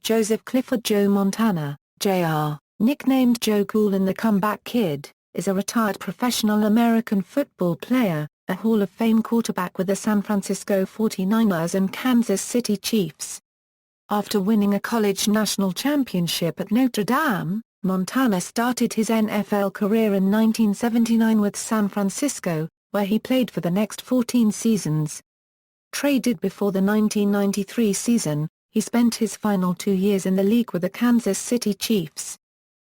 Joseph Clifford Joe Montana, Jr., nicknamed Joe Cool and the Comeback Kid, is a retired professional American football player, a Hall of Fame quarterback with the San Francisco 49ers and Kansas City Chiefs. After winning a college national championship at Notre Dame, Montana started his NFL career in 1979 with San Francisco, where he played for the next 14 seasons. Traded before the 1993 season, he spent his final 2 years in the league with the Kansas City Chiefs.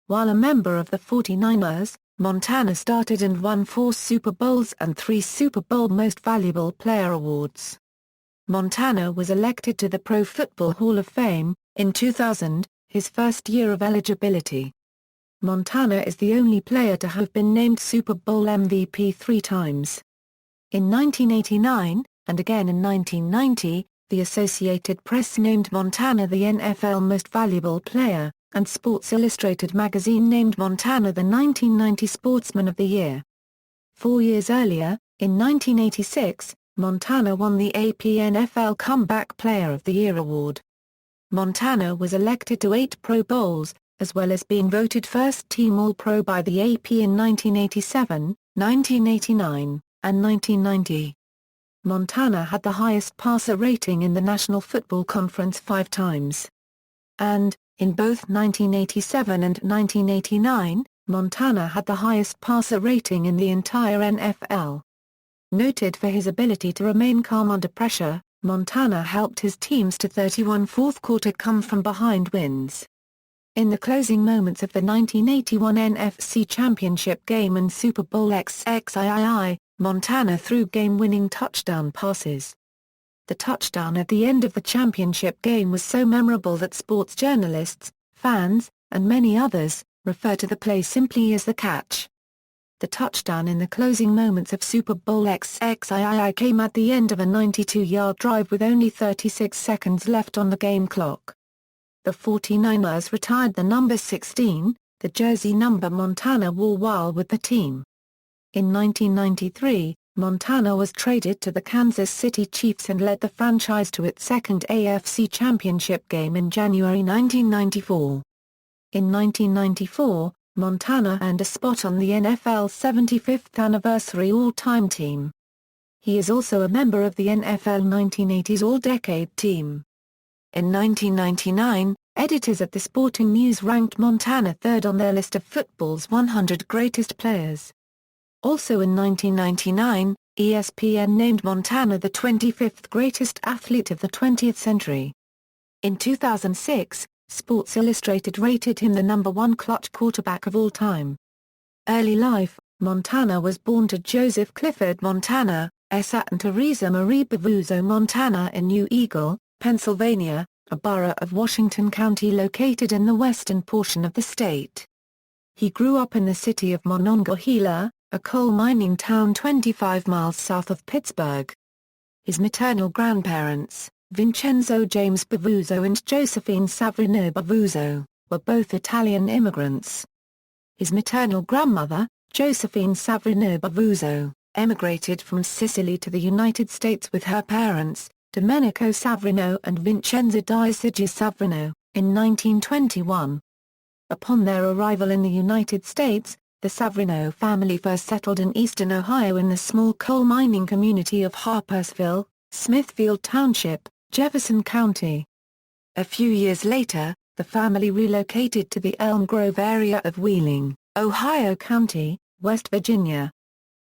While a member of the 49ers, Montana started and won 4 Super Bowls and 3 Super Bowl Most Valuable Player awards. Montana was elected to the Pro Football Hall of Fame in 2000, his first year of eligibility. Montana is the only player to have been named Super Bowl MVP 3 times. In 1989, and again in 1990, the Associated Press named Montana the NFL Most Valuable Player, and Sports Illustrated magazine named Montana the 1990 Sportsman of the Year. 4 years earlier, in 1986, Montana won the AP NFL Comeback Player of the Year award. Montana was elected to 8 Pro Bowls, as well as being voted first-team All-Pro by the AP in 1987, 1989, and 1990. Montana had the highest passer rating in the National Football Conference 5 times. And, in both 1987 and 1989, Montana had the highest passer rating in the entire NFL. Noted for his ability to remain calm under pressure, Montana helped his teams to 31 fourth-quarter come-from-behind wins. In the closing moments of the 1981 NFC Championship game and Super Bowl XXIII, Montana threw game-winning touchdown passes. The touchdown at the end of the championship game was so memorable that sports journalists, fans, and many others, refer to the play simply as the catch. The touchdown in the closing moments of Super Bowl XXIII came at the end of a 92-yard drive with only 36 seconds left on the game clock. The 49ers retired the number 16, the jersey number Montana wore while with the team. In 1993, Montana was traded to the Kansas City Chiefs and led the franchise to its second AFC Championship game in January 1994. In 1994, Montana earned a spot on the NFL's 75th anniversary all-time team. He is also a member of the NFL 1980s All-Decade Team. In 1999, editors at The Sporting News ranked Montana third on their list of football's 100 greatest players. Also in 1999, ESPN named Montana the 25th greatest athlete of the 20th century. In 2006, Sports Illustrated rated him the number 1 clutch quarterback of all time. Early life: Montana was born to Joseph Clifford Montana, Esa and Teresa Marie Bavuzzo Montana in New Eagle, Pennsylvania, a borough of Washington County located in the western portion of the state. He grew up in the city of Monongahela, a coal mining town 25 miles south of Pittsburgh. His maternal grandparents, Vincenzo James Bavuzzo and Josephine Savrino Bavuzzo, were both Italian immigrants. His maternal grandmother, Josephine Savrino Bavuzzo, emigrated from Sicily to the United States with her parents, Domenico Savrino and Vincenza Diasigi Savrino, in 1921. Upon their arrival in the United States, the Savrino family first settled in eastern Ohio in the small coal mining community of Harpersville, Smithfield Township, Jefferson County. A few years later, the family relocated to the Elm Grove area of Wheeling, Ohio County, West Virginia.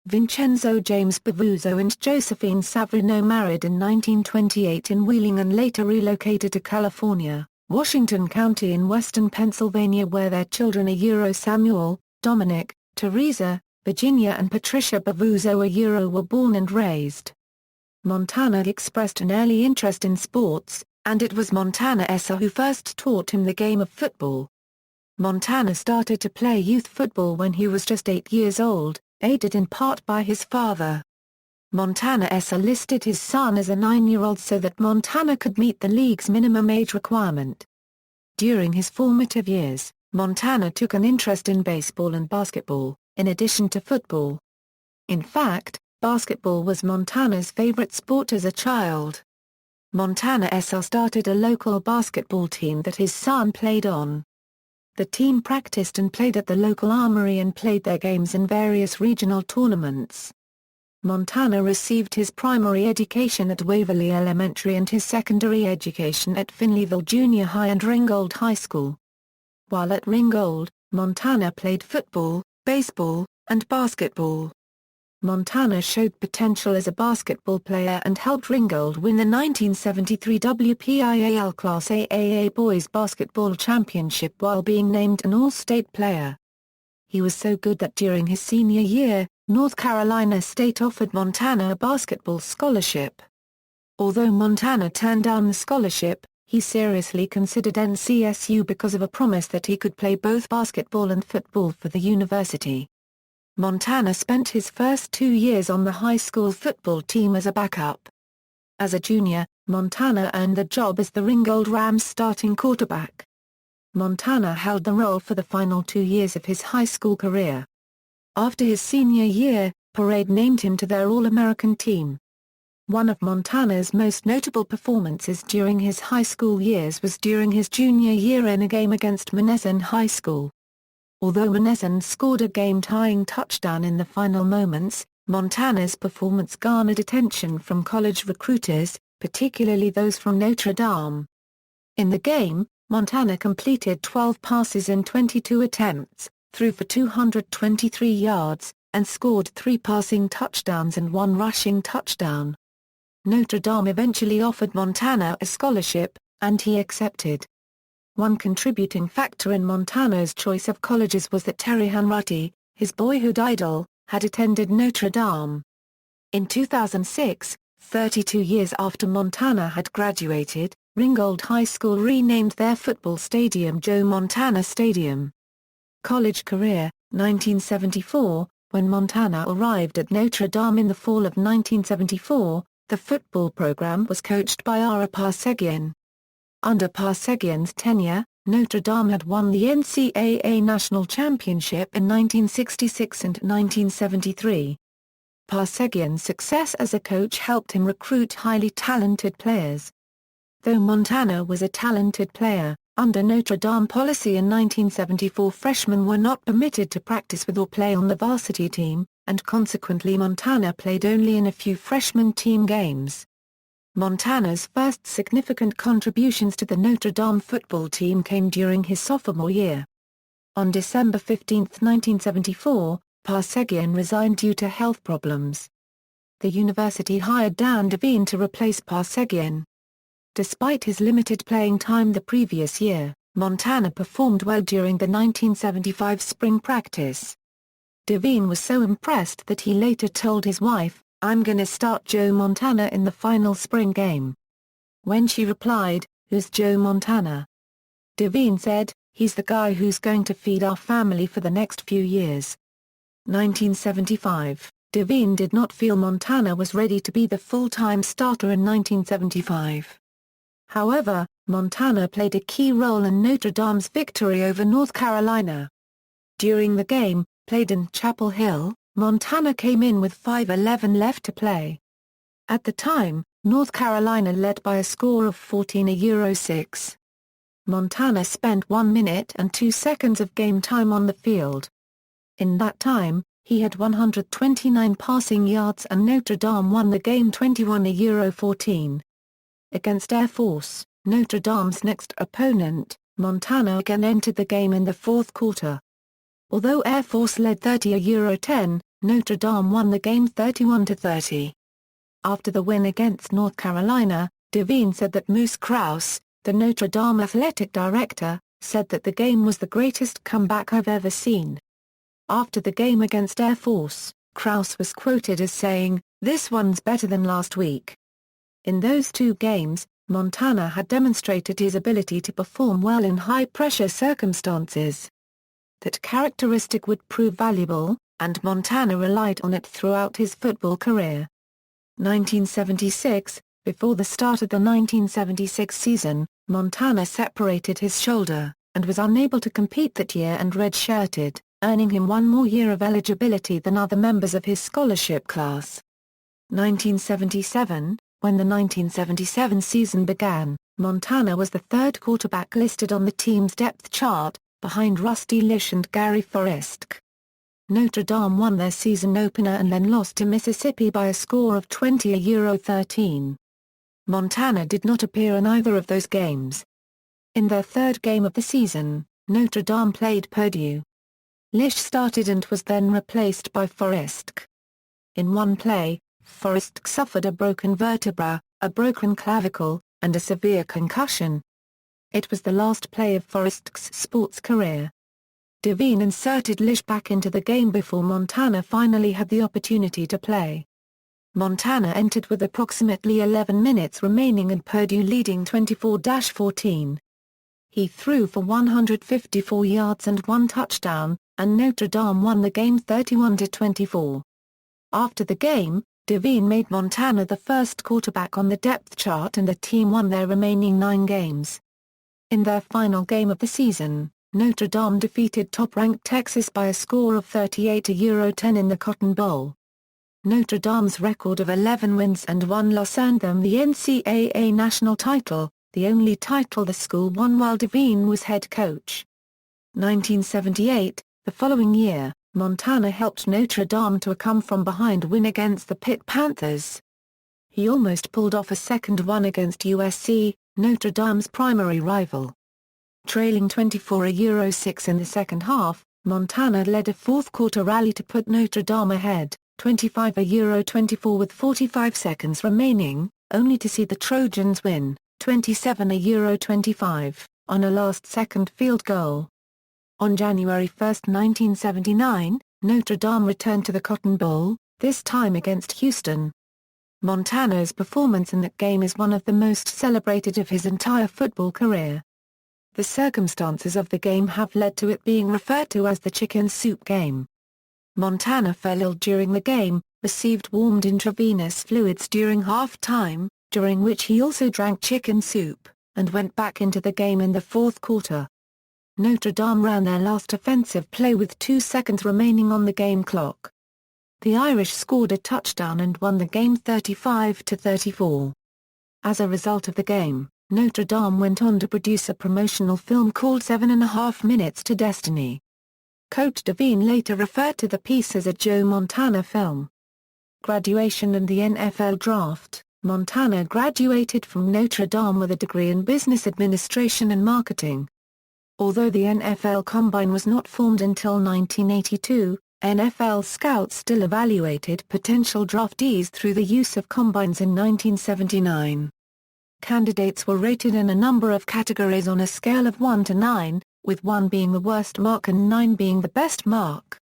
Vincenzo James Bavuzzo and Josephine Savrino married in 1928 in Wheeling and later relocated to California, Washington County in western Pennsylvania where their children are Samuel, Dominic, Teresa, Virginia and Patricia Bavuzzo were born and raised. Montana expressed an early interest in sports, and it was Montana Esa who first taught him the game of football. Montana started to play youth football when he was just 8 years old, aided in part by his father. Montana Esa listed his son as a 9-year-old so that Montana could meet the league's minimum age requirement. During his formative years, Montana took an interest in baseball and basketball, in addition to football. In fact, basketball was Montana's favorite sport as a child. Montana SL started a local basketball team that his son played on. The team practiced and played at the local armory and played their games in various regional tournaments. Montana received his primary education at Waverly Elementary and his secondary education at Finleyville Junior High and Ringgold High School. While at Ringgold, Montana played football, baseball, and basketball. Montana showed potential as a basketball player and helped Ringgold win the 1973 WPIAL Class AAA Boys Basketball Championship while being named an All-State player. He was so good that during his senior year, North Carolina State offered Montana a basketball scholarship. Although Montana turned down the scholarship, he seriously considered NCSU because of a promise that he could play both basketball and football for the university. Montana spent his first 2 years on the high school football team as a backup. As a junior, Montana earned the job as the Ringgold Rams starting quarterback. Montana held the role for the final 2 years of his high school career. After his senior year, Parade named him to their All-American team. One of Montana's most notable performances during his high school years was during his junior year in a game against Monessen High School. Although Monessen scored a game-tying touchdown in the final moments, Montana's performance garnered attention from college recruiters, particularly those from Notre Dame. In the game, Montana completed 12 passes in 22 attempts, threw for 223 yards, and scored 3 passing touchdowns and 1 rushing touchdown. Notre Dame eventually offered Montana a scholarship, and he accepted. One contributing factor in Montana's choice of colleges was that Terry Hanratty, his boyhood idol, had attended Notre Dame. In 2006, 32 years after Montana had graduated, Ringgold High School renamed their football stadium Joe Montana Stadium. College career, 1974, when Montana arrived at Notre Dame in the fall of 1974, the football program was coached by Ara Parseghian. Under Parseghian's tenure, Notre Dame had won the NCAA National Championship in 1966 and 1973. Parseghian's success as a coach helped him recruit highly talented players. Though Montana was a talented player, under Notre Dame policy in 1974 freshmen were not permitted to practice with or play on the varsity team, and consequently Montana played only in a few freshman team games. Montana's first significant contributions to the Notre Dame football team came during his sophomore year. On December 15, 1974, Parseghian resigned due to health problems. The university hired Dan Devine to replace Parseghian. Despite his limited playing time the previous year, Montana performed well during the 1975 spring practice. Devine was so impressed that he later told his wife, "I'm gonna start Joe Montana in the final spring game." When she replied, "Who's Joe Montana?" Devine said, "He's the guy who's going to feed our family for the next few years." 1975, Devine did not feel Montana was ready to be the full-time starter in 1975. However, Montana played a key role in Notre Dame's victory over North Carolina. During the game, played in Chapel Hill, Montana came in with 5:11 left to play. At the time, North Carolina led by a score of 14-6. Montana spent 1 minute and 2 seconds of game time on the field. In that time, he had 129 passing yards and Notre Dame won the game 21-14. Against Air Force, Notre Dame's next opponent, Montana again entered the game in the fourth quarter. Although Air Force led 30-10, Notre Dame won the game 31-30. After the win against North Carolina, Devine said that Moose Krause, the Notre Dame athletic director, said that the game was the greatest comeback I've ever seen. After the game against Air Force, Krause was quoted as saying, "This one's better than last week." In those 2 games, Montana had demonstrated his ability to perform well in high-pressure circumstances. That characteristic would prove valuable, and Montana relied on it throughout his football career. 1976, before the start of the 1976 season, Montana separated his shoulder, and was unable to compete that year and redshirted, earning him 1 more year of eligibility than other members of his scholarship class. 1977, When the 1977 season began, Montana was the third quarterback listed on the team's depth chart, behind Rusty Lish and Gary Forrest. Notre Dame won their season opener and then lost to Mississippi by a score of 20-13. Montana did not appear in either of those games. In their third game of the season, Notre Dame played Purdue. Lish started and was then replaced by Forrest. In one play, Forrest suffered a broken vertebra, a broken clavicle, and a severe concussion. It was the last play of Forrest's sports career. Devine inserted Lish back into the game before Montana finally had the opportunity to play. Montana entered with approximately 11 minutes remaining and Purdue leading 24-14. He threw for 154 yards and one touchdown, and Notre Dame won the game 31-24. After the game, Devine made Montana the first quarterback on the depth chart and the team won their remaining 9 games. In their final game of the season, Notre Dame defeated top-ranked Texas by a score of 38-10 in the Cotton Bowl. Notre Dame's record of 11 wins and 1 loss earned them the NCAA national title, the only title the school won while Devine was head coach. 1978, the following year, Montana helped Notre Dame to a come-from-behind win against the Pitt Panthers. He almost pulled off a second one against USC, Notre Dame's primary rival. Trailing 24-6 in the second half, Montana led a fourth-quarter rally to put Notre Dame ahead, 25-24 with 45 seconds remaining, only to see the Trojans win, 27-25, on a last-second field goal. On January 1, 1979, Notre Dame returned to the Cotton Bowl, this time against Houston. Montana's performance in that game is one of the most celebrated of his entire football career. The circumstances of the game have led to it being referred to as the chicken soup game. Montana fell ill during the game, received warmed intravenous fluids during half-time, during which he also drank chicken soup, and went back into the game in the fourth quarter. Notre Dame ran their last offensive play with 2 seconds remaining on the game clock. The Irish scored a touchdown and won the game 35-34. As a result of the game, Notre Dame went on to produce a promotional film called 7.5 Minutes to Destiny. Coach Devine later referred to the piece as a Joe Montana film. Graduation and the NFL Draft. Montana graduated from Notre Dame with a degree in business administration and marketing. Although the NFL Combine was not formed until 1982, NFL scouts still evaluated potential draftees through the use of combines in 1979. Candidates were rated in a number of categories on a scale of 1 to 9, with 1 being the worst mark and 9 being the best mark.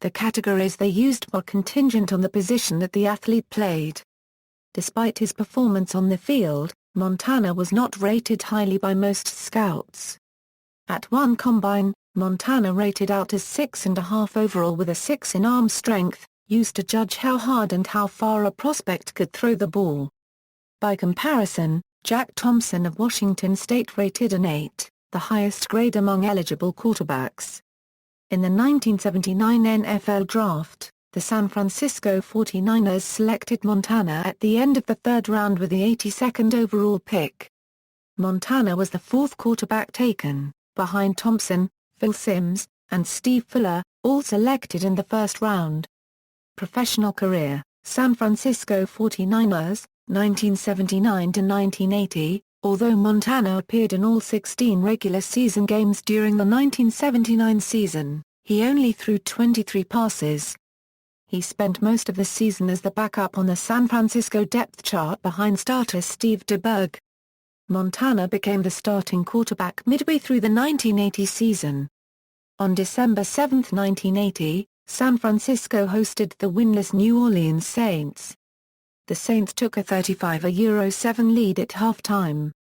The categories they used were contingent on the position that the athlete played. Despite his performance on the field, Montana was not rated highly by most scouts. At one combine, Montana rated out as 6.5 overall with a 6 in arm strength, used to judge how hard and how far a prospect could throw the ball. By comparison, Jack Thompson of Washington State rated an 8, the highest grade among eligible quarterbacks. In the 1979 NFL Draft, the San Francisco 49ers selected Montana at the end of the third round with the 82nd overall pick. Montana was the fourth quarterback taken, behind Thompson, Phil Simms, and Steve Fuller, all selected in the first round. Professional career, San Francisco 49ers, 1979-1980. Although Montana appeared in all 16 regular season games during the 1979 season, he only threw 23 passes. He spent most of the season as the backup on the San Francisco depth chart behind starter Steve DeBerg. Montana became the starting quarterback midway through the 1980 season. On December 7, 1980, San Francisco hosted the winless New Orleans Saints. The Saints took a 35-7 lead at halftime.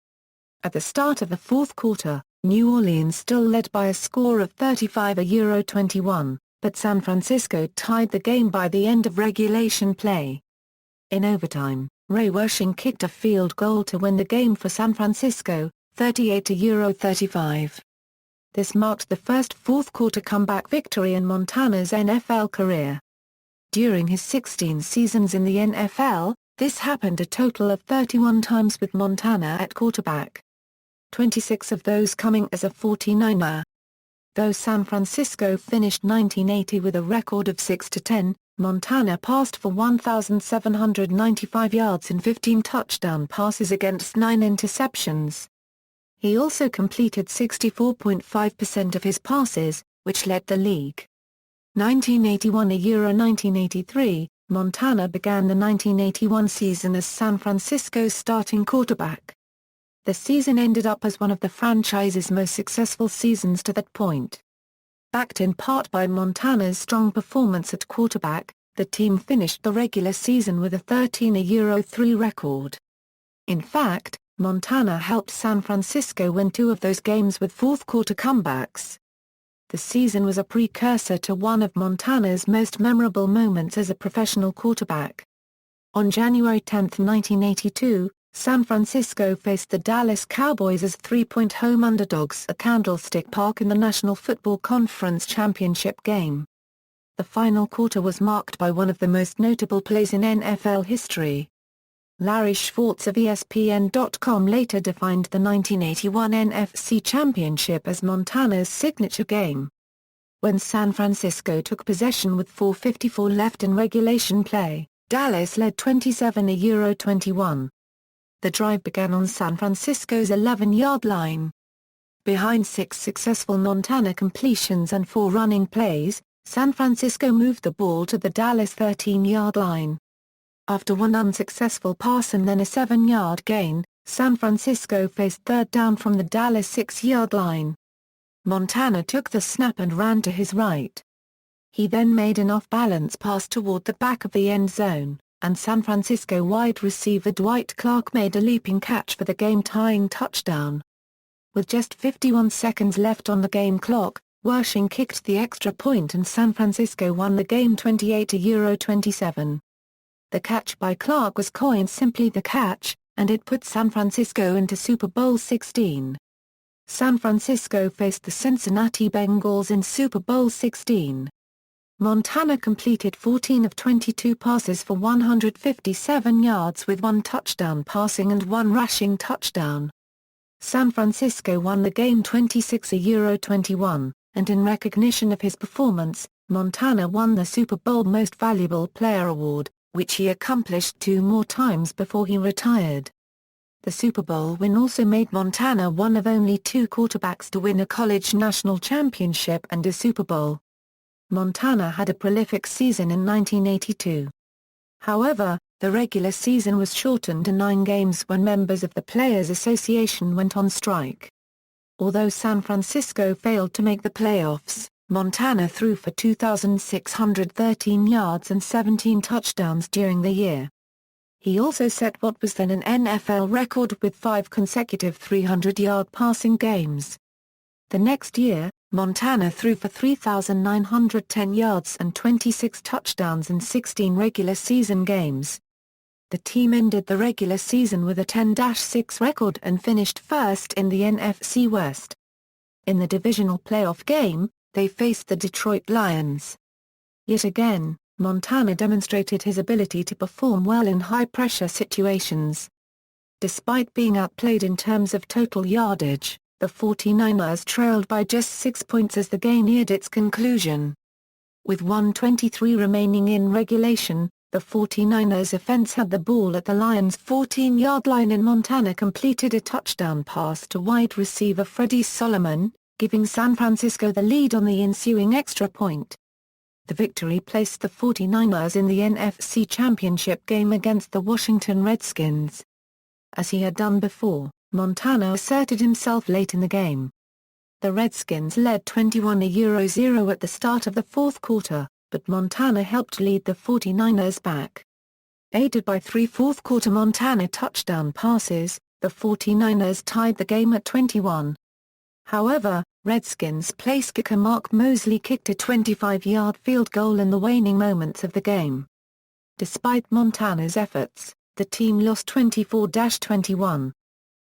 At the start of the fourth quarter, New Orleans still led by a score of 35-21, but San Francisco tied the game by the end of regulation play. In overtime, Ray Wersching kicked a field goal to win the game for San Francisco, 38-35. This marked the first fourth-quarter comeback victory in Montana's NFL career. During his 16 seasons in the NFL, This happened a total of 31 times with Montana at quarterback. 26 of those coming as a 49er. Though San Francisco finished 1980 with a record of 6-10, Montana passed for 1,795 yards and 15 touchdown passes against 9 interceptions. He also completed 64.5% of his passes, which led the league. 1981 to 1983, Montana began the 1981 season as San Francisco's starting quarterback. The season ended up as one of the franchise's most successful seasons to that point. Backed in part by Montana's strong performance at quarterback, the team finished the regular season with a 13-3 record. In fact, Montana helped San Francisco win 2 of those games with fourth-quarter comebacks. The season was a precursor to one of Montana's most memorable moments as a professional quarterback. On January 10, 1982, San Francisco faced the Dallas Cowboys as 3-point home underdogs at Candlestick Park in the National Football Conference Championship game. The final quarter was marked by one of the most notable plays in NFL history. Larry Schwartz of ESPN.com later defined the 1981 NFC Championship as Montana's signature game. When San Francisco took possession with 4:54 left in regulation play, Dallas led 27-21. The drive began on San Francisco's 11-yard line. Behind 6 successful Montana completions and 4 running plays, San Francisco moved the ball to the Dallas 13-yard line. After one unsuccessful pass and then a 7-yard gain, San Francisco faced third down from the Dallas 6-yard line. Montana took the snap and ran to his right. He then made an off-balance pass toward the back of the end zone, and San Francisco wide receiver Dwight Clark made a leaping catch for the game-tying touchdown. With just 51 seconds left on the game clock, Wersching kicked the extra point and San Francisco won the game 28-27. The catch by Clark was coined simply the catch, and it put San Francisco into Super Bowl XVI. San Francisco faced the Cincinnati Bengals in Super Bowl XVI. Montana completed 14 of 22 passes for 157 yards with 1 touchdown passing and 1 rushing touchdown. San Francisco won the game 26-21, and in recognition of his performance, Montana won the Super Bowl Most Valuable Player award, which he accomplished 2 more times before he retired. The Super Bowl win also made Montana one of only 2 quarterbacks to win a college national championship and a Super Bowl. Montana had a prolific season in 1982. However, the regular season was shortened to 9 games when members of the Players Association went on strike. Although San Francisco failed to make the playoffs, Montana threw for 2,613 yards and 17 touchdowns during the year. He also set what was then an NFL record with 5 consecutive 300-yard passing games. The next year, Montana threw for 3,910 yards and 26 touchdowns in 16 regular season games. The team ended the regular season with a 10-6 record and finished first in the NFC West. In the divisional playoff game, they faced the Detroit Lions. Yet again, Montana demonstrated his ability to perform well in high-pressure situations. Despite being outplayed in terms of total yardage, the 49ers trailed by just 6 points as the game neared its conclusion. With 1:23 remaining in regulation, the 49ers offense had the ball at the Lions' 14-yard line and Montana completed a touchdown pass to wide receiver Freddie Solomon, giving San Francisco the lead on the ensuing extra point. The victory placed the 49ers in the NFC Championship game against the Washington Redskins. As he had done before, Montana asserted himself late in the game. The Redskins led 21-0 at the start of the fourth quarter, but Montana helped lead the 49ers back. Aided by 3 fourth-quarter Montana touchdown passes, the 49ers tied the game at 21. However, Redskins place kicker Mark Mosley kicked a 25-yard field goal in the waning moments of the game. Despite Montana's efforts, the team lost 24-21.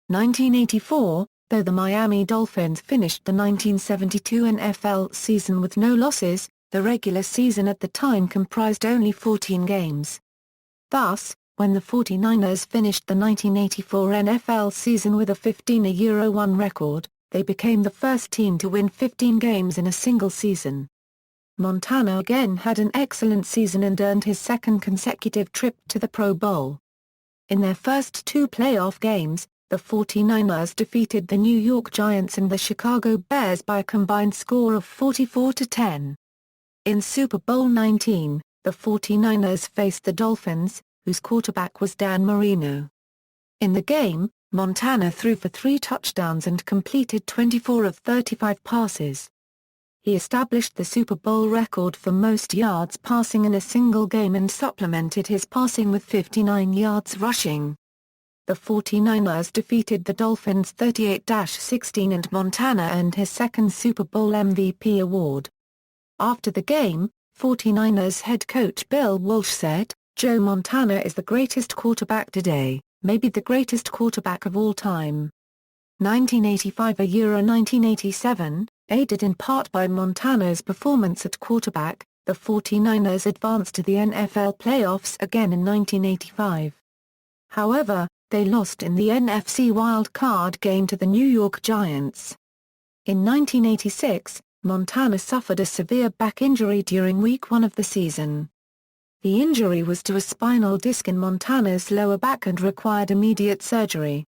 1984, though the Miami Dolphins finished the 1972 NFL season with no losses, the regular season at the time comprised only 14 games. Thus, when the 49ers finished the 1984 NFL season with a 15-1 record, they became the first team to win 15 games in a single season. Montana again had an excellent season and earned his second consecutive trip to the Pro Bowl. In their first two playoff games, the 49ers defeated the New York Giants and the Chicago Bears by a combined score of 44-10. In Super Bowl 19, the 49ers faced the Dolphins, whose quarterback was Dan Marino. In the game, Montana threw for 3 touchdowns and completed 24 of 35 passes. He established the Super Bowl record for most yards passing in a single game and supplemented his passing with 59 yards rushing. The 49ers defeated the Dolphins 38-16 and Montana earned his second Super Bowl MVP award. After the game, 49ers head coach Bill Walsh said, "Joe Montana is the greatest quarterback today, maybe the greatest quarterback of all time." 1985-1987, aided in part by Montana's performance at quarterback, the 49ers advanced to the NFL playoffs again in 1985. However, they lost in the NFC wild card game to the New York Giants. In 1986, Montana suffered a severe back injury during Week 1 of the season. The injury was to a spinal disc in Montana's lower back and required immediate surgery.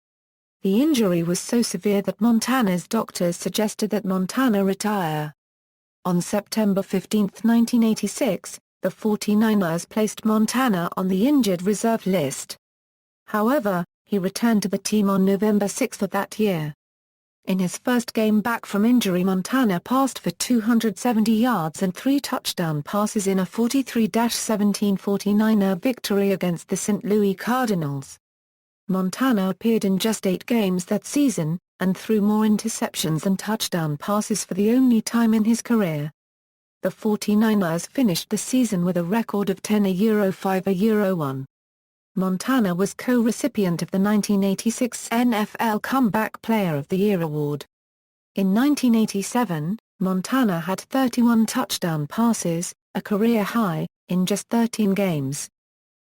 The injury was so severe that Montana's doctors suggested that Montana retire. On September 15, 1986, the 49ers placed Montana on the injured reserve list. However, he returned to the team on November 6 of that year. In his first game back from injury, Montana passed for 270 yards and 3 touchdown passes in a 43-17 49er victory against the St. Louis Cardinals. Montana appeared in just 8 games that season, and threw more interceptions than touchdown passes for the only time in his career. The 49ers finished the season with a record of 10-5-1. Montana was co-recipient of the 1986 NFL Comeback Player of the Year award. In 1987, Montana had 31 touchdown passes, a career high, in just 13 games.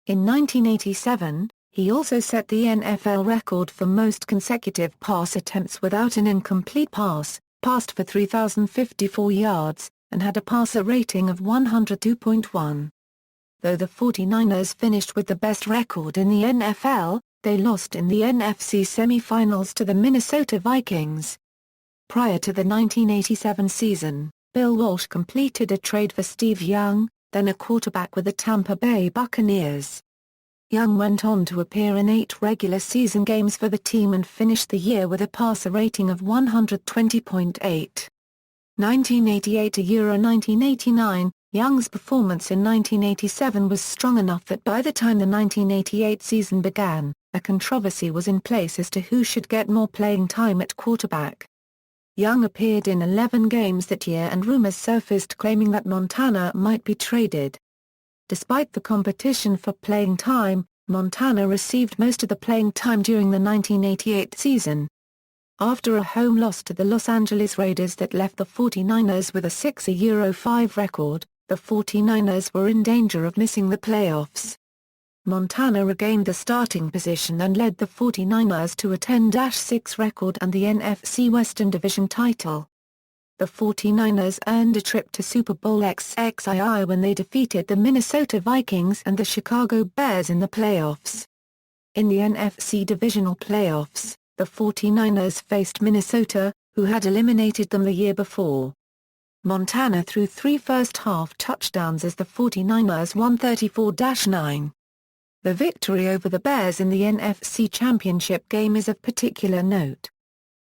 In 1987, he also set the NFL record for most consecutive pass attempts without an incomplete pass, passed for 3,054 yards, and had a passer rating of 102.1. Though the 49ers finished with the best record in the NFL, they lost in the NFC semi-finals to the Minnesota Vikings. Prior to the 1987 season, Bill Walsh completed a trade for Steve Young, then a quarterback with the Tampa Bay Buccaneers. Young went on to appear in 8 regular season games for the team and finished the year with a passer rating of 120.8. 1988-1989, Young's performance in 1987 was strong enough that by the time the 1988 season began, a controversy was in place as to who should get more playing time at quarterback. Young appeared in 11 games that year and rumors surfaced claiming that Montana might be traded. Despite the competition for playing time, Montana received most of the playing time during the 1988 season. After a home loss to the Los Angeles Raiders that left the 49ers with a 6-5 record, the 49ers were in danger of missing the playoffs. Montana regained the starting position and led the 49ers to a 10-6 record and the NFC Western Division title. The 49ers earned a trip to Super Bowl XXII when they defeated the Minnesota Vikings and the Chicago Bears in the playoffs. In the NFC Divisional Playoffs, the 49ers faced Minnesota, who had eliminated them the year before. Montana threw 3 first-half touchdowns as the 49ers won 34-9. The victory over the Bears in the NFC Championship game is of particular note.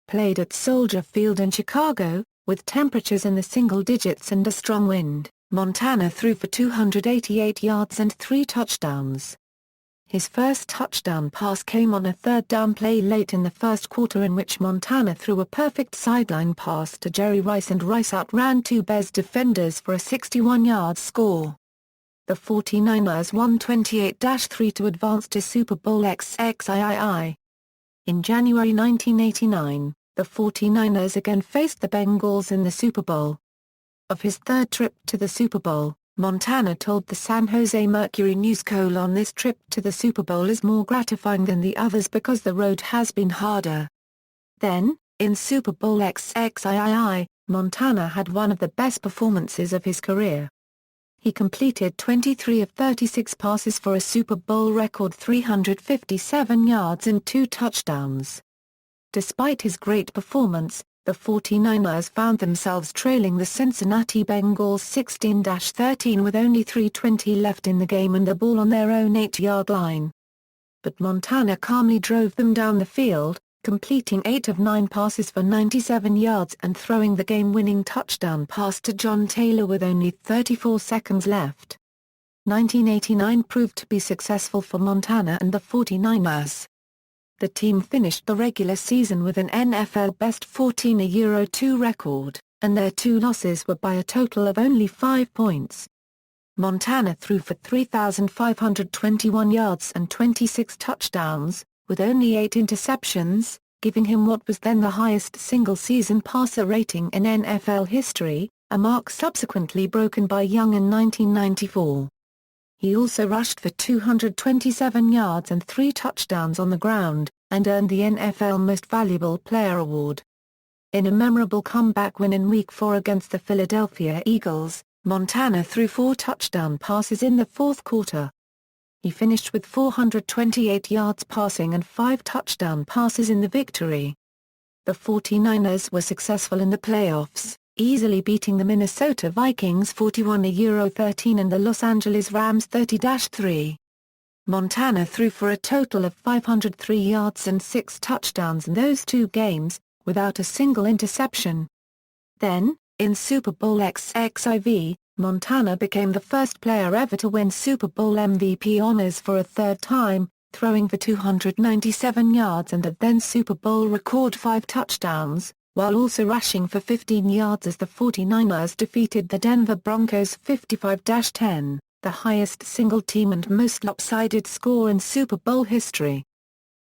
Played at Soldier Field in Chicago, with temperatures in the single digits and a strong wind, Montana threw for 288 yards and 3 touchdowns. His first touchdown pass came on a third-down play late in the first quarter in which Montana threw a perfect sideline pass to Jerry Rice and Rice outran 2 Bears defenders for a 61-yard score. The 49ers won 28-3 to advance to Super Bowl XXII. In January 1989, the 49ers again faced the Bengals in the Super Bowl. Of his third trip to the Super Bowl, Montana told the San Jose Mercury News: "This trip to the Super Bowl is more gratifying than the others because the road has been harder." Then, in Super Bowl XXIII, Montana had one of the best performances of his career. He completed 23 of 36 passes for a Super Bowl record 357 yards and 2 touchdowns. Despite his great performance, the 49ers found themselves trailing the Cincinnati Bengals 16-13 with only 3:20 left in the game and the ball on their own 8-yard line. But Montana calmly drove them down the field, completing 8 of 9 passes for 97 yards and throwing the game-winning touchdown pass to John Taylor with only 34 seconds left. 1989 proved to be successful for Montana and the 49ers. The team finished the regular season with an NFL best 14-2 record, and their 2 losses were by a total of only 5 points. Montana threw for 3,521 yards and 26 touchdowns, with only 8 interceptions, giving him what was then the highest single-season passer rating in NFL history, a mark subsequently broken by Young in 1994. He also rushed for 227 yards and 3 touchdowns on the ground, and earned the NFL Most Valuable Player award. In a memorable comeback win in Week 4 against the Philadelphia Eagles, Montana threw 4 touchdown passes in the fourth quarter. He finished with 428 yards passing and 5 touchdown passes in the victory. The 49ers were successful in the playoffs, easily beating the Minnesota Vikings 41-13 and the Los Angeles Rams 30-3. Montana threw for a total of 503 yards and 6 touchdowns in those 2 games, without a single interception. Then, in Super Bowl XXIV, Montana became the first player ever to win Super Bowl MVP honors for a 3rd time, throwing for 297 yards and a then Super Bowl record 5 touchdowns, while also rushing for 15 yards as the 49ers defeated the Denver Broncos 55-10, the highest single-team and most lopsided score in Super Bowl history.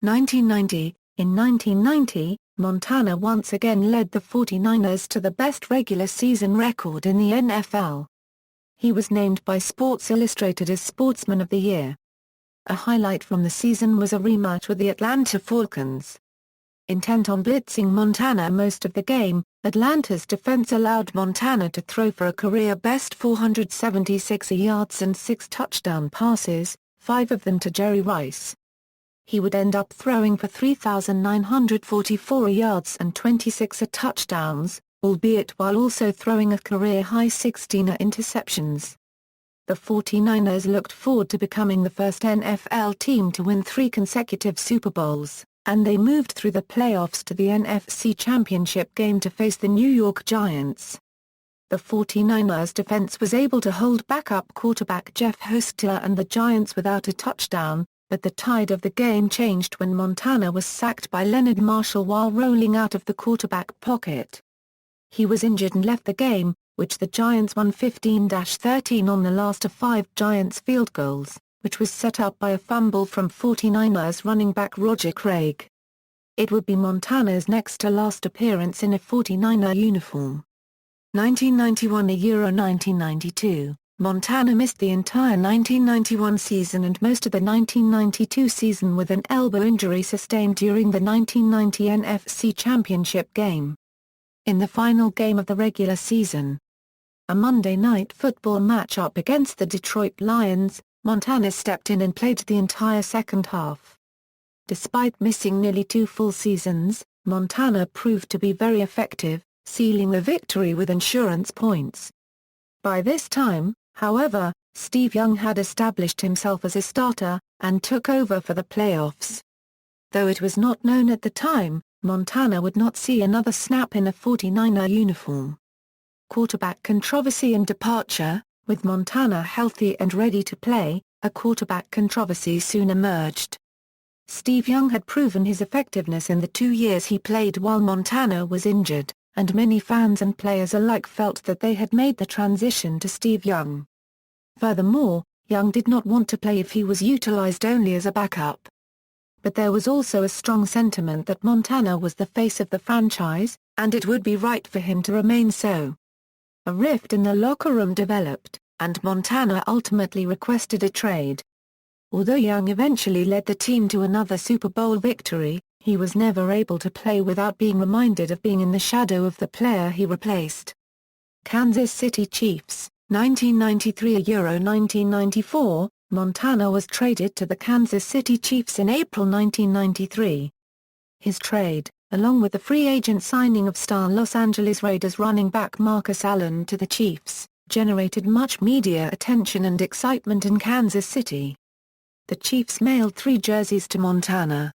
1990 In 1990, Montana once again led the 49ers to the best regular season record in the NFL. He was named by Sports Illustrated as Sportsman of the Year. A highlight from the season was a rematch with the Atlanta Falcons. Intent on blitzing Montana most of the game, Atlanta's defense allowed Montana to throw for a career-best 476 yards and 6 touchdown passes, 5 of them to Jerry Rice. He would end up throwing for 3,944 yards and 26 touchdowns, albeit while also throwing a career-high 16 interceptions. The 49ers looked forward to becoming the first NFL team to win 3 consecutive Super Bowls, and they moved through the playoffs to the NFC Championship game to face the New York Giants. The 49ers defense was able to hold backup quarterback Jeff Hostetler and the Giants without a touchdown, but the tide of the game changed when Montana was sacked by Leonard Marshall while rolling out of the quarterback pocket. He was injured and left the game, which the Giants won 15-13 on the last of 5 Giants field goals, which was set up by a fumble from 49ers running back Roger Craig. It would be Montana's next to last appearance in a 49er uniform. 1991-1992, Montana missed the entire 1991 season and most of the 1992 season with an elbow injury sustained during the 1990 NFC Championship game. In the final game of the regular season, a Monday Night Football matchup against the Detroit Lions, Montana stepped in and played the entire second half. Despite missing nearly 2 full seasons, Montana proved to be very effective, sealing the victory with insurance points. By this time, however, Steve Young had established himself as a starter, and took over for the playoffs. Though it was not known at the time, Montana would not see another snap in a 49er uniform. Quarterback controversy and departure. With Montana healthy and ready to play, a quarterback controversy soon emerged. Steve Young had proven his effectiveness in the 2 years he played while Montana was injured, and many fans and players alike felt that they had made the transition to Steve Young. Furthermore, Young did not want to play if he was utilized only as a backup. But there was also a strong sentiment that Montana was the face of the franchise, and it would be right for him to remain so. A rift in the locker room developed, and Montana ultimately requested a trade. Although Young eventually led the team to another Super Bowl victory, he was never able to play without being reminded of being in the shadow of the player he replaced. Kansas City Chiefs, 1993–1994, Montana was traded to the Kansas City Chiefs in April 1993. His trade, along with the free agent signing of star Los Angeles Raiders running back Marcus Allen to the Chiefs, generated much media attention and excitement in Kansas City. The Chiefs mailed 3 jerseys to Montana.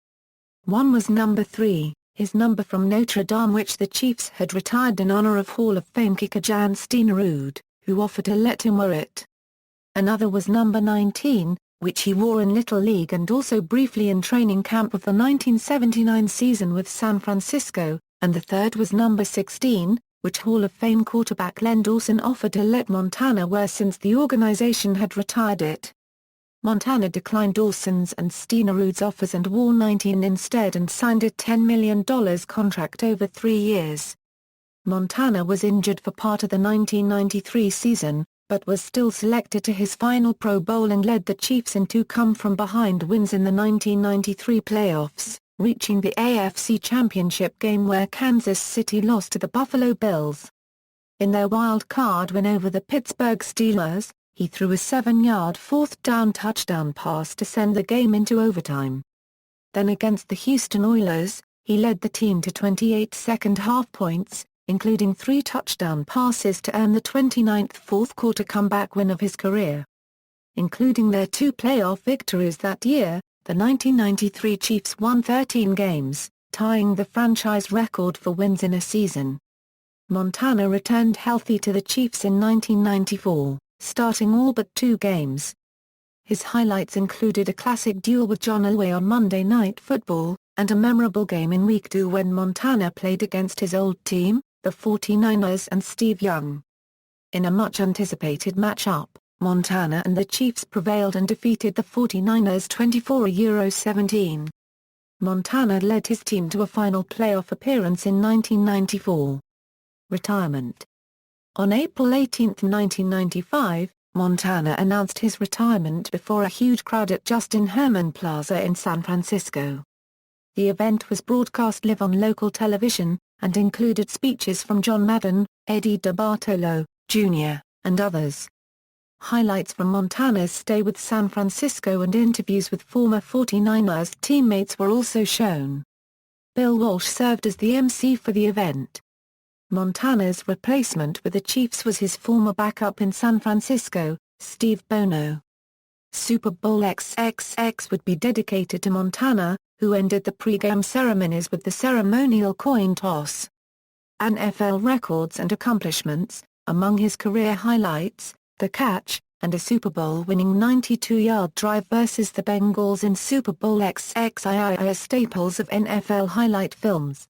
One was number 3, his number from Notre Dame, which the Chiefs had retired in honor of Hall of Fame kicker Jan Stenerud, who offered to let him wear it. Another was number 19, which he wore in Little League and also briefly in training camp of the 1979 season with San Francisco, and the third was number 16, which Hall of Fame quarterback Len Dawson offered to let Montana wear since the organization had retired it. Montana declined Dawson's and Stenerud's offers and wore 19 instead and signed a $10 million contract over 3 years. Montana was injured for part of the 1993 season, but was still selected to his final Pro Bowl and led the Chiefs in 2 come-from-behind wins in the 1993 playoffs, reaching the AFC Championship game where Kansas City lost to the Buffalo Bills. In their wild-card win over the Pittsburgh Steelers, he threw a 7-yard fourth-down touchdown pass to send the game into overtime. Then against the Houston Oilers, he led the team to 28 second-half points, including 3 touchdown passes to earn the 29th fourth-quarter comeback win of his career. Including their 2 playoff victories that year, the 1993 Chiefs won 13 games, tying the franchise record for wins in a season. Montana returned healthy to the Chiefs in 1994, starting all but 2 games. His highlights included a classic duel with John Elway on Monday Night Football, and a memorable game in Week 2 when Montana played against his old team, the 49ers and Steve Young. In a much-anticipated matchup, Montana and the Chiefs prevailed and defeated the 49ers 24-17. Montana led his team to a final playoff appearance in 1994. Retirement. On April 18, 1995, Montana announced his retirement before a huge crowd at Justin Herman Plaza in San Francisco. The event was broadcast live on local television, and included speeches from John Madden, Eddie DeBartolo, Jr., and others. Highlights from Montana's stay with San Francisco and interviews with former 49ers teammates were also shown. Bill Walsh served as the MC for the event. Montana's replacement with the Chiefs was his former backup in San Francisco, Steve Bono. Super Bowl XXX would be dedicated to Montana, who ended the pre-game ceremonies with the ceremonial coin toss. NFL records and accomplishments. Among his career highlights, the catch, and a Super Bowl-winning 92-yard drive versus the Bengals in Super Bowl XXII are staples of NFL highlight films.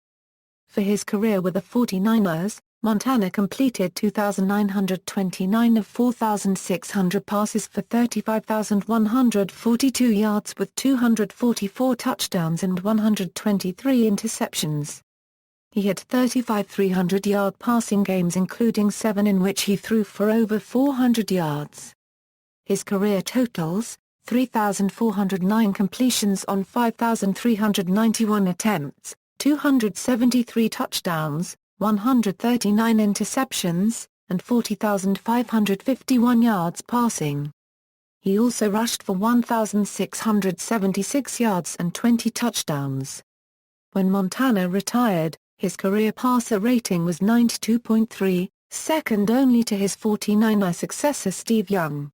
For his career with the 49ers, Montana completed 2,929 of 4,600 passes for 35,142 yards with 244 touchdowns and 123 interceptions. He had 35 300-yard passing games, including 7 in which he threw for over 400 yards. His career totals: 3,409 completions on 5,391 attempts, 273 touchdowns, 139 interceptions, and 40,551 yards passing. He also rushed for 1,676 yards and 20 touchdowns. When Montana retired, his career passer rating was 92.3, second only to his 49er successor Steve Young.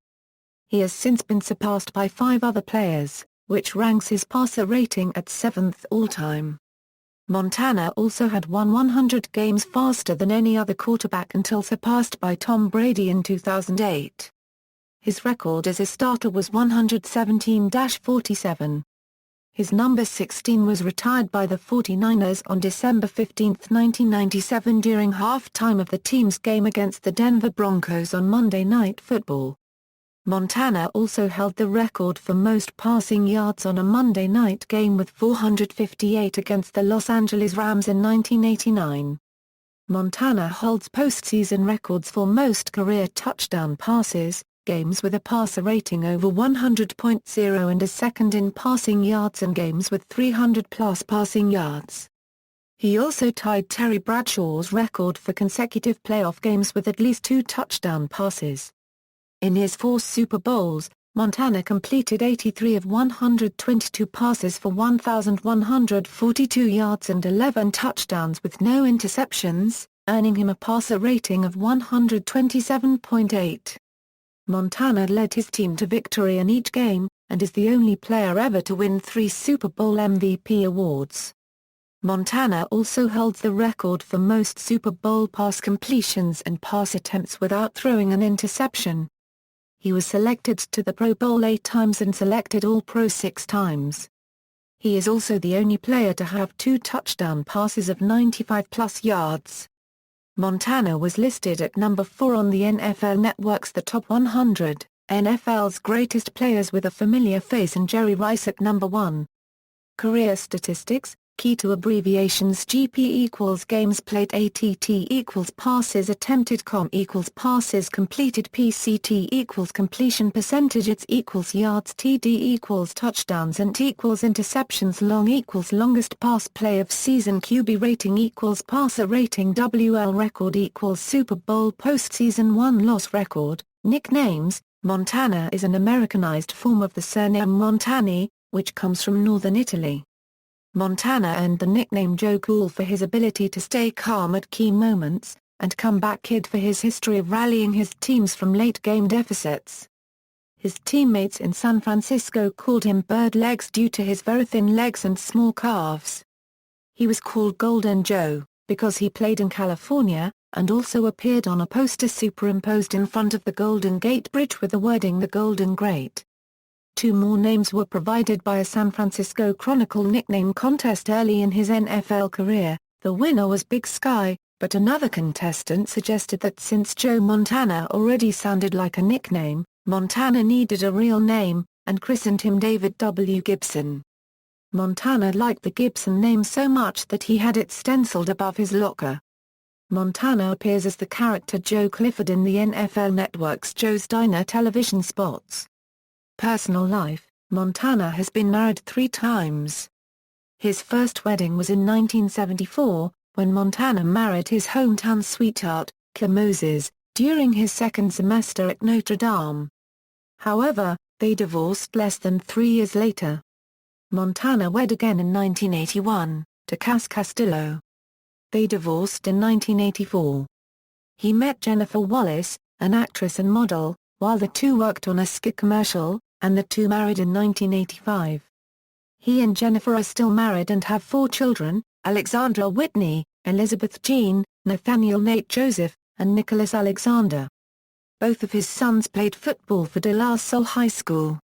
He has since been surpassed by 5 other players, which ranks his passer rating at 7th all-time. Montana also had won 100 games faster than any other quarterback until surpassed by Tom Brady in 2008. His record as a starter was 117-47. His number 16 was retired by the 49ers on December 15, 1997 during halftime of the team's game against the Denver Broncos on Monday Night Football. Montana also held the record for most passing yards on a Monday night game with 458 against the Los Angeles Rams in 1989. Montana holds postseason records for most career touchdown passes, games with a passer rating over 100.0 and is second in passing yards and games with 300-plus passing yards. He also tied Terry Bradshaw's record for consecutive playoff games with at least 2 touchdown passes. In his 4 Super Bowls, Montana completed 83 of 122 passes for 1,142 yards and 11 touchdowns with no interceptions, earning him a passer rating of 127.8. Montana led his team to victory in each game, and is the only player ever to win 3 Super Bowl MVP awards. Montana also holds the record for most Super Bowl pass completions and pass attempts without throwing an interception. He was selected to the Pro Bowl 8 times and selected All-Pro 6 times. He is also the only player to have 2 touchdown passes of 95-plus yards. Montana was listed at number 4 on the NFL Network's The Top 100, NFL's Greatest Players with a Familiar Face, and Jerry Rice at number 1. Career statistics. Key to abbreviations: GP equals games played, ATT equals passes attempted, com equals passes completed, PCT equals completion percentage, its equals yards, TD equals touchdowns, and equals interceptions, long equals longest pass play of season, QB rating equals passer rating, WL record equals Super Bowl postseason win-loss record. Nicknames: Montana is an Americanized form of the surname Montani, which comes from northern Italy. Montana earned the nickname Joe Cool for his ability to stay calm at key moments, and Comeback Kid for his history of rallying his teams from late-game deficits. His teammates in San Francisco called him Bird Legs due to his very thin legs and small calves. He was called Golden Joe, because he played in California, and also appeared on a poster superimposed in front of the Golden Gate Bridge with the wording "The Golden Gate." 2 more names were provided by a San Francisco Chronicle nickname contest early in his NFL career. The winner was Big Sky, but another contestant suggested that since Joe Montana already sounded like a nickname, Montana needed a real name, and christened him David W. Gibson. Montana liked the Gibson name so much that he had it stenciled above his locker. Montana appears as the character Joe Clifford in the NFL Network's Joe's Diner television spots. Personal life: Montana has been married 3 times. His first wedding was in 1974, when Montana married his hometown sweetheart, Claire Moses, during his second semester at Notre Dame. However, they divorced less than 3 years later. Montana wed again in 1981, to Cass Castillo. They divorced in 1984. He met Jennifer Wallace, an actress and model, while the two worked on a skit commercial, and the two married in 1985. He and Jennifer are still married and have 4 children: Alexandra Whitney, Elizabeth Jean, Nathaniel Nate Joseph, and Nicholas Alexander. Both of his sons played football for De La Salle High School.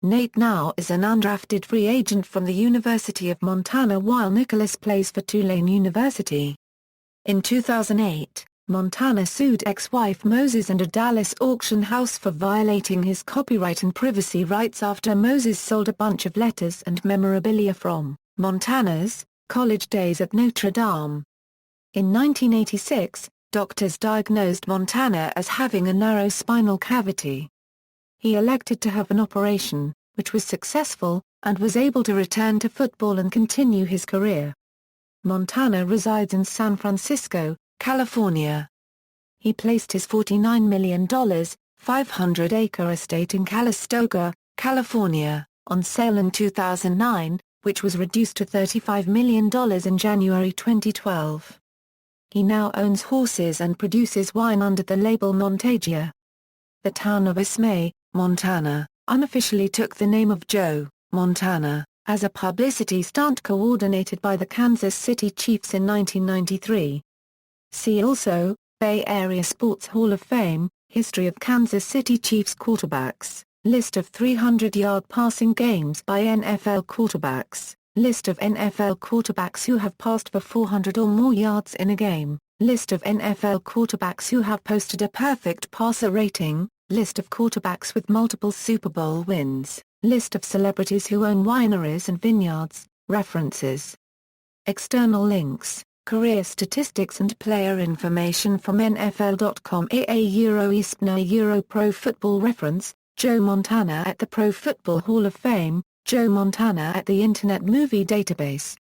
Nate now is an undrafted free agent from the University of Montana, while Nicholas plays for Tulane University. In 2008, Montana sued ex-wife Moses and a Dallas auction house for violating his copyright and privacy rights after Moses sold a bunch of letters and memorabilia from Montana's college days at Notre Dame. In 1986, doctors diagnosed Montana as having a narrow spinal cavity. He elected to have an operation, which was successful, and was able to return to football and continue his career. Montana resides in San Francisco, California. He placed his $49 million, 500-acre estate in Calistoga, California, on sale in 2009, which was reduced to $35 million in January 2012. He now owns horses and produces wine under the label Montagia. The town of Ismay, Montana, unofficially took the name of Joe Montana, as a publicity stunt coordinated by the Kansas City Chiefs in 1993. See also, Bay Area Sports Hall of Fame, History of Kansas City Chiefs quarterbacks, List of 300-yard passing games by NFL quarterbacks, List of NFL quarterbacks who have passed for 400 or more yards in a game, List of NFL quarterbacks who have posted a perfect passer rating, List of quarterbacks with multiple Super Bowl wins, List of celebrities who own wineries and vineyards. References. External links. Career statistics and player information from NFL.com. Euro Pro Football Reference, Joe Montana at the Pro Football Hall of Fame, Joe Montana at the Internet Movie Database.